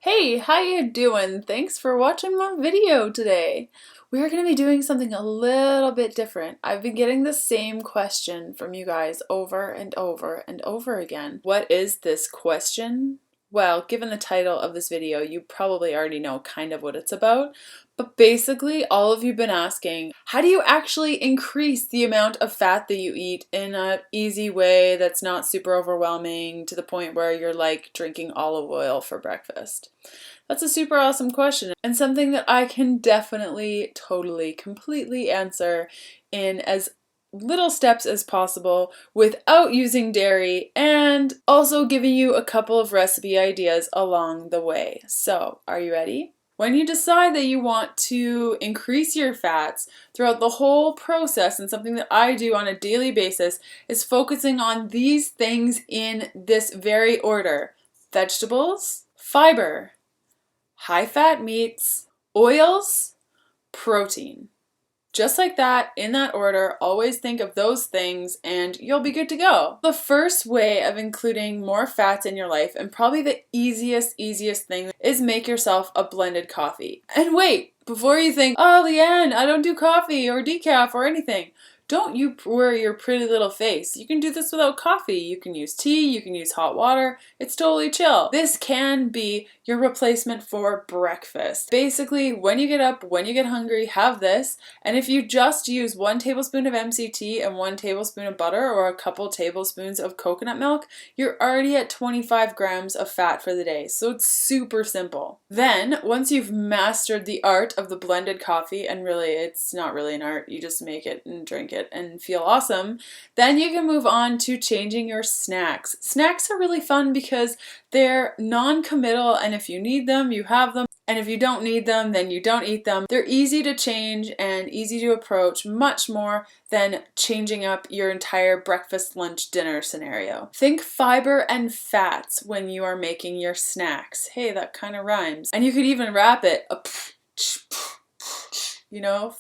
Hey, how you doing? Thanks for watching my video today. We're going to be doing something a little bit different. I've been getting the same question from you guys over and over and over again. What is this question? Well, given the title of this video, you probably already know kind of what it's about. But basically, all of you have been asking, how do you actually increase the amount of fat that you eat in an easy way that's not super overwhelming to the point where you're like drinking olive oil for breakfast? That's a super awesome question and something that I can definitely, totally, completely answer in as little steps as possible without using dairy and also giving you a couple of recipe ideas along the way. So, are you ready? When you decide that you want to increase your fats throughout the whole process, and something that I do on a daily basis is focusing on these things in this very order: vegetables, fiber, high-fat meats, oils, protein. Just like that, in that order, always think of those things and you'll be good to go. The first way of including more fats in your life, and probably the easiest thing, is make yourself a blended coffee. And wait, before you think, oh Leanne, I don't do coffee or decaf or anything. Don't you worry your pretty little face. You can do this without coffee. You can use tea, you can use hot water. It's totally chill. This can be your replacement for breakfast. Basically, when you get up, when you get hungry, have this. And if you just use 1 tablespoon of MCT and 1 tablespoon of butter or a couple tablespoons of coconut milk, you're already at 25 grams of fat for the day. So it's super simple. Then, once you've mastered the art of the blended coffee, and really, it's not really an art, you just make it and drink it and feel awesome, then you can move on to changing your snacks. Snacks are really fun because they're non-committal, and if you need them, you have them, and if you don't need them, then you don't eat them. They're easy to change and easy to approach, much more than changing up your entire breakfast, lunch, dinner scenario. Think fiber and fats when you are making your snacks. Hey, that kind of rhymes. And you could even wrap it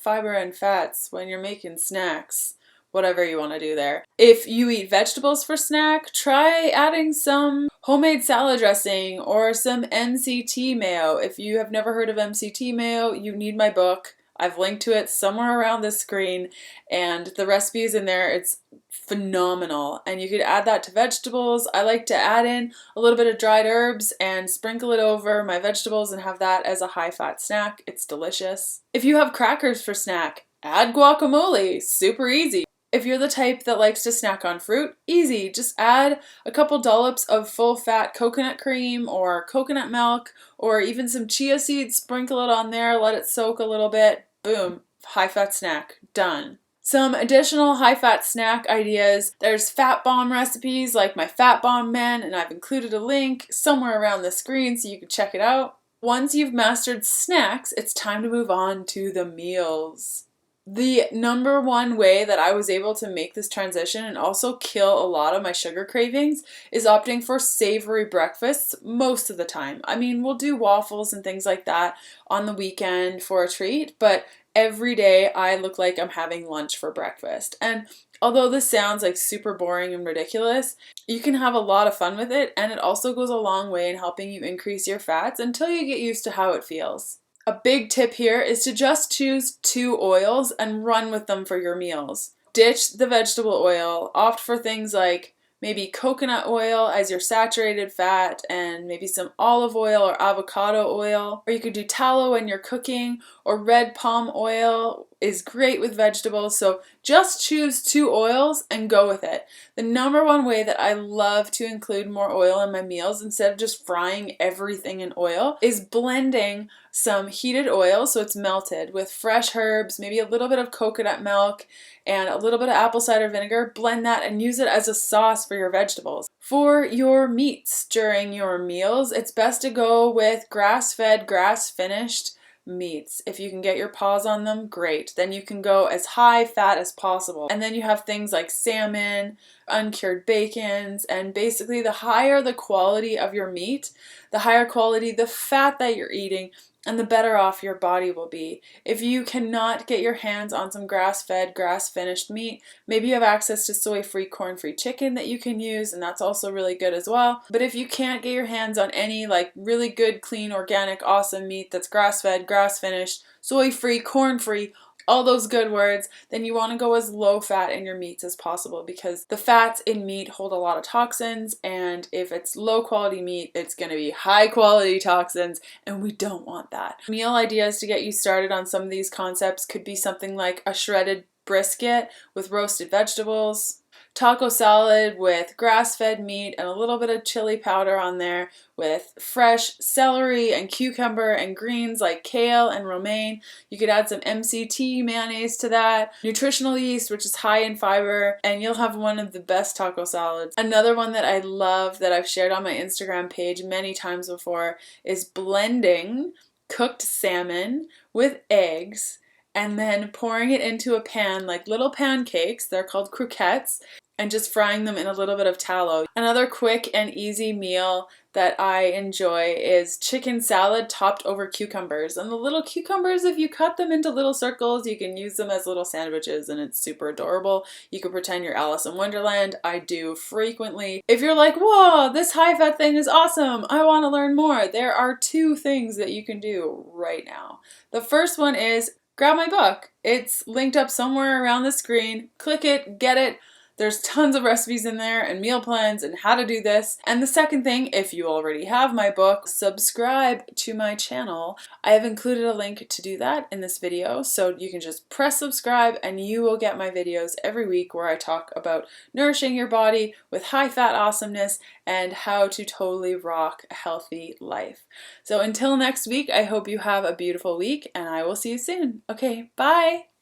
fiber and fats when you're making snacks. Whatever you want to do there. If you eat vegetables for snack, try adding some homemade salad dressing or some MCT mayo. If you have never heard of MCT mayo, you need my book. I've linked to it somewhere around the screen, and the recipe is in there. It's phenomenal, and you could add that to vegetables. I like to add in a little bit of dried herbs and sprinkle it over my vegetables and have that as a high-fat snack. It's delicious. If you have crackers for snack, add guacamole. Super easy. If you're the type that likes to snack on fruit, easy. Just add a couple dollops of full-fat coconut cream or coconut milk or even some chia seeds, sprinkle it on there, let it soak a little bit. Boom, high-fat snack, done. Some additional high-fat snack ideas. There's fat bomb recipes like my Fat Bomb Men, and I've included a link somewhere around the screen so you can check it out. Once you've mastered snacks, it's time to move on to the meals. The number one way that I was able to make this transition and also kill a lot of my sugar cravings is opting for savory breakfasts most of the time. I mean, we'll do waffles and things like that on the weekend for a treat, but every day I look like I'm having lunch for breakfast. And although this sounds like super boring and ridiculous, you can have a lot of fun with it, and it also goes a long way in helping you increase your fats until you get used to how it feels. A big tip here is to just choose 2 oils and run with them for your meals. Ditch the vegetable oil, opt for things like maybe coconut oil as your saturated fat and maybe some olive oil or avocado oil. Or you could do tallow when you're cooking, or red palm oil is great with vegetables. So just choose 2 oils and go with it. The number one way that I love to include more oil in my meals instead of just frying everything in oil is blending some heated oil, so it's melted, with fresh herbs, maybe a little bit of coconut milk and a little bit of apple cider vinegar. Blend that and use it as a sauce for your vegetables. For your meats during your meals, it's best to go with grass-fed, grass-finished meats. If you can get your paws on them, great. Then you can go as high fat as possible. And then you have things like salmon, uncured bacons, and basically the higher the quality of your meat, the higher quality the fat that you're eating, and the better off your body will be. If you cannot get your hands on some grass-fed, grass-finished meat, maybe you have access to soy-free, corn-free chicken that you can use, and that's also really good as well. But if you can't get your hands on any like really good, clean, organic, awesome meat that's grass-fed, grass-finished, soy-free, corn-free, all those good words, then you want to go as low fat in your meats as possible, because the fats in meat hold a lot of toxins, and if it's low quality meat, it's going to be high quality toxins, and we don't want that. Meal ideas to get you started on some of these concepts could be something like a shredded brisket with roasted vegetables, taco salad with grass-fed meat and a little bit of chili powder on there with fresh celery and cucumber and greens like kale and romaine. You could add some MCT mayonnaise to that, nutritional yeast, which is high in fiber, and you'll have one of the best taco salads. Another one that I love that I've shared on my Instagram page many times before is blending cooked salmon with eggs and then pouring it into a pan like little pancakes. They're called croquettes, and just frying them in a little bit of tallow. Another quick and easy meal that I enjoy is chicken salad topped over cucumbers. And the little cucumbers, if you cut them into little circles, you can use them as little sandwiches, and it's super adorable. You can pretend you're Alice in Wonderland. I do frequently. If you're like, whoa, this high-fat thing is awesome, I want to learn more, there are 2 things that you can do right now. The first one is grab my book. It's linked up somewhere around the screen. Click it, get it. There's tons of recipes in there and meal plans and how to do this. And the second thing, if you already have my book, subscribe to my channel. I have included a link to do that in this video, so you can just press subscribe and you will get my videos every week where I talk about nourishing your body with high-fat awesomeness and how to totally rock a healthy life. So until next week, I hope you have a beautiful week, and I will see you soon. Okay, bye!